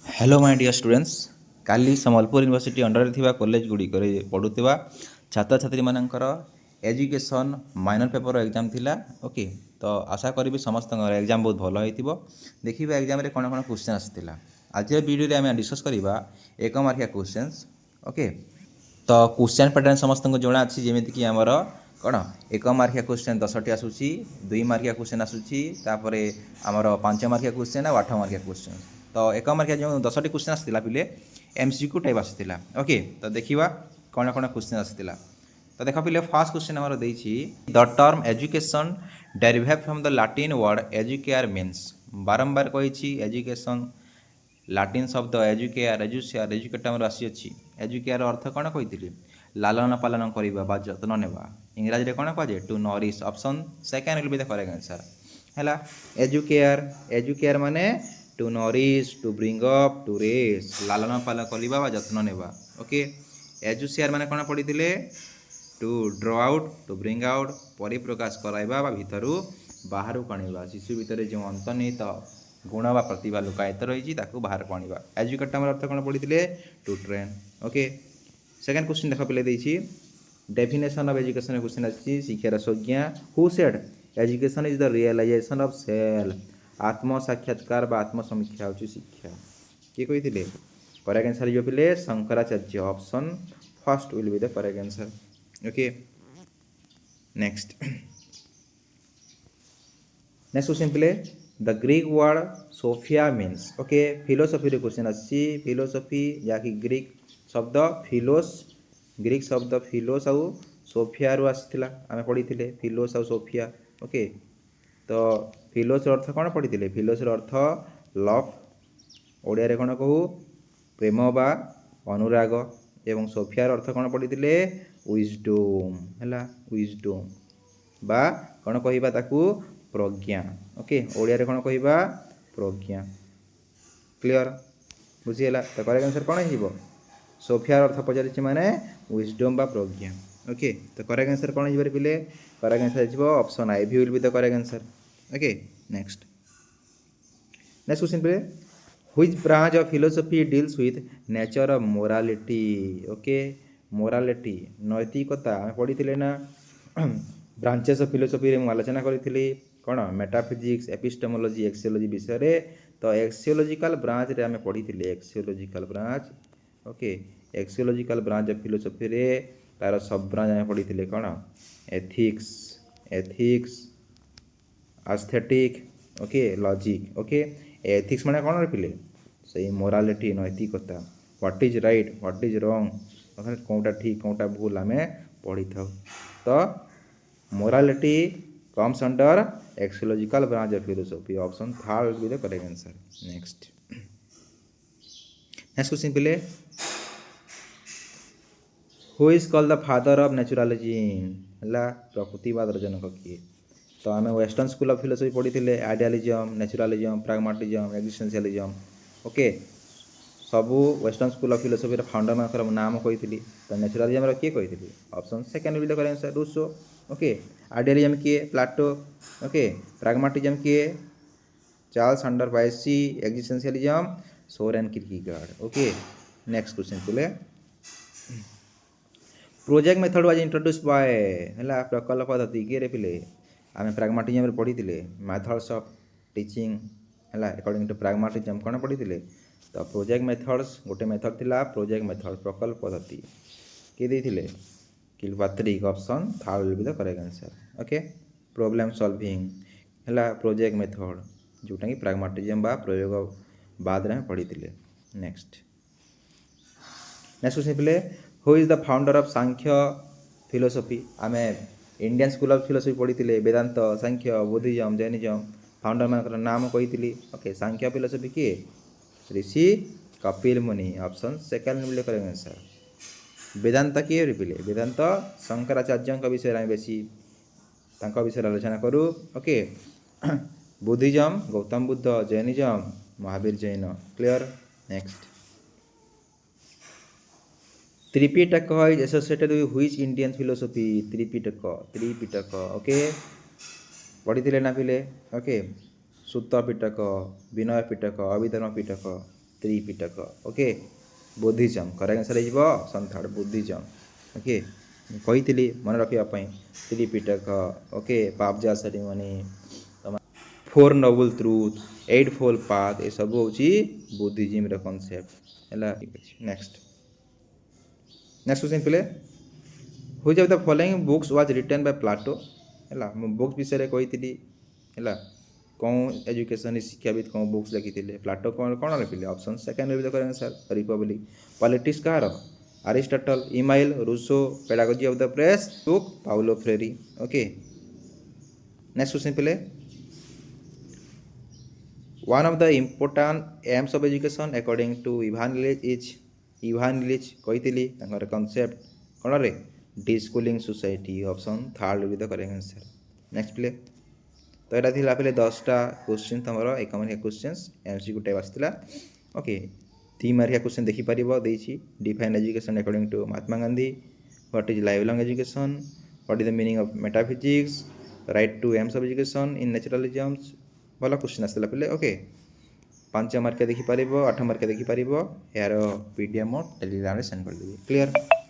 Hello my dear students. काली Sambalpur university under थिबा college गुड़ी करे पढ़ुवा छात्र छात्री मानकर एजुकेशन माइनर पेपर एग्जाम थिला। ओके, तो आशा करी समस्त एग्जाम बहुत भल होइतिबो। देखिबा एग्जाम रे कोन कोन क्वेश्चन आसिथिला। आज वीडियो रे आमे डिस्कस करिबा एक मार्किया क्वेश्चंस। ओके, तो क्वेश्चन पैटर्न समस्त को जଣା अछि जेमिति कि हमर कौन एक मार्किया क्वेश्चन 10टी आसुची, 2 मार्किया क्वेश्चन आसुची, तापरे हमर 5 मार्किया क्वेश्चन और 8 मार्किया क्वेश्चन। तो एक मार्किया जो 10टी क्वेश्चन आसथिला पिले एमसीक्यू टाइप आसथिला। ओके, तो देखिबा कोन कोन क्वेश्चन आसथिला। तो देख पिले फर्स्ट क्वेश्चन हमर देछि the term education derivate from the Latin word educare means. बारंबार कहिछि एजुकेशन लाटिन शब्द एजुकेयर एजुसियर एजुकेट आमर आसी अछि। एजुकेयर अर्थ कौन कही लालन पालन करवा बा जत्न नेबा। इंग्राजी रे कौन कह to nourish. Option second will be the correct answer हैला। एजुकेयर एजुकेयर माने to nourish to bring up to raise लालन पालन करवा बा जत्न नेबा। ओके, एजुसियर माने कौन पढ़ी two draw out to bring out परिप्रकाश कराइबा बा भितरु बाहर कणिबा। शिशु भितर जो अंतर्निहित गुण बा प्रतिभा लुकायित रही बाहर को आनिबा। एजुकेट अर्थ कौन पढ़ी to train. Okay, second question देख पे देछि डेफिनेशन ऑफ एजुकेशन क्वेश्चन आछि शिक्षार संज्ञा। Who said education is the realisation of self. आत्म साक्षात्कार बा आत्म समीक्षा होछि शिक्षा। किए कहिथिले करेक्ट आंसर जो पिले Shankaracharya. Option first will be the correct answer. Okay, next question पिले the Greek word Sophia means. Okay, philosophy रे क्वेश्चन आछि। फिलोसफी याकि ग्रीक शब्द फिलोस, ग्रीक शब्द फिलोस आउ सोफिया रु आसिथिला। आमे पढ़िथिले फिलोस आउ सोफिया। ओके, तो फिलोस अर्थ कौन पढ़िथिले फिलोस अर्थ लव, ओडिया रे कौन कहू प्रेम बा अनुराग, एवं सोफियार अर्थ कौन पढ़िथिले विजडम हैला। विजडम बा कौन कहिबा ताकू प्रज्ञा। ओके, ओडिया रे कौन कहिबा प्रज्ञा। क्लियर बुझीगला। तो करेक्ट आंसर कौन हो सोफियार अर्थ पचारि माने विजडम बा प्रज्ञा। ओके, तो करेक्ट आंसर कौन हो पिले करेक्ट आंसर हो ऑप्शन आई भी will be the correct answer. Okay, next question पे which branch of philosophy deals with nature of morality. Okay, morality नैतिकता आम पढ़ी ना ब्रांचेस ऑफ फिलोसफी रे आलोचना करी कौन मेटाफिजिक्स एपिस्टेमोलॉजी एक्सियोलॉजी विषय रे। तो एक्सियोलॉजिकल ब्रांच रे आमे पढ़ी axiological branch. Okay, axiological branch of philosophy रे तार सब ब्रांच आमे पढ़ी कौन ethics, ethics aesthetic. Okay, logic. Okay, ethics माने कौन रे पिले सही मोरालिटी नैतिकता what is right what is wrong कौटा ठीक कौटा भूल आमे पढ़ी था। तो morality comes under axiological branch of philosophy. Option third will be the correct answer. Next question pile who is called the father of naturalism हला प्रकृतिवाद जनक किए। तो आम वेस्टर्न स्कूल ऑफ फिलोसफी पढ़ी थे idealism naturalism pragmatism existentialism. Okay, सबू western school of philosophy founder मानकर नाम कही। तो नेचुरालिज्म किए कही option second will the correct answer Rousseau. Okay, idealism किए प्लाटो। ओके, प्राग्माटिज्म किए चार्ल्स अंडर वाइसी, existentialism Soren Kierkegaard. Okay, next question पिले project method was introduced by हला प्रकल्प पद्धति किए रे पिले आमे प्राग्माटिज्म रे पढ़ी थे मेथड्स ऑफ टीचिंग हला अकॉर्डिंग टू प्राग्माटिज्म कौन पढ़ी थे। तो प्रोजेक्ट मेथड्स गोटे मेथड थिला प्रोजेक्ट मेथड प्रकल्प पद्धति किए देथिले Kilpatrick. Option third will be the correct answer. Okay, problem solving हला प्रोजेक्ट मेथड जोटा कि प्राग्माटिज्म बा प्रयोग बाद रे पढ़ी थे। नेक्स्ट क्वेश्चन पिले who is the founder of Sankhya philosophy. आमे इंडियन स्कूल ऑफ फिलोसफी पढ़ी थे Vedanta Sankhya Buddhism Jainism founder मान नाम कही। ओके, सांख्य फिलोसफी किए Rishi Kapil Muni. Option second will correct answer. Vedanta किए रे पिले वेदांत शंकराचार्य विषय में बेसी विषय आलोचना करूँ। Okay, Buddhism Gautam Buddha Jainism Mahavir Jain. Clear. Next Tripitaka is associated with which Indian philosophy. Tripitaka Tripitaka okay पढ़ी थे ना पिले। Okay, Sutta Pitaka Vinaya Pitaka Abhidhamma Pitaka Tripitaka okay Buddhism correct answer हो ऑप्शन थर्ड बुद्धिज्म ओके कही मन रखापी Tripitaka okay Pabbajja ceremony four noble truth eight fold path ये सब हूँ बुद्धिज्म कनसेप्ट है नेक्स्ट नेक्स्ट क्वेश्चन पे which of the following books was written by Plato है बुक्स विषय कही है कौन एजुकेशन शिक्षाविद कौन बुक्स लिखी प्लाटो कौन कौन लिखिले ऑप्शन सेकंड भी करेंगे सर रिपब्लिक पॉलिटिक्स कहार Aristotle Emile Rousseau pedagogy of the press book Paulo Freire okay next question पे one of the important aims of education according to Ivan Illich कही concept कौन रे deschooling society option third be the correct answer next प्ले तो यहाँ थी पे 10टा क्वेश्चन तुम एक मार्किया क्वेश्चन एमसीक्यू टाइप आसाला ओके 3 मार्किया क्वेश्चन देखिपर define education according to Mahatma Gandhi what is life long education what is the meaning of metaphysics right two aims of education in naturalism भल क्वेश्चन आसाला पे ओके 5 मार्किया देखिपर 8 मार्किया देखिपर यार पीडीएफ टेलीग्राम सेंड कर देवी clear.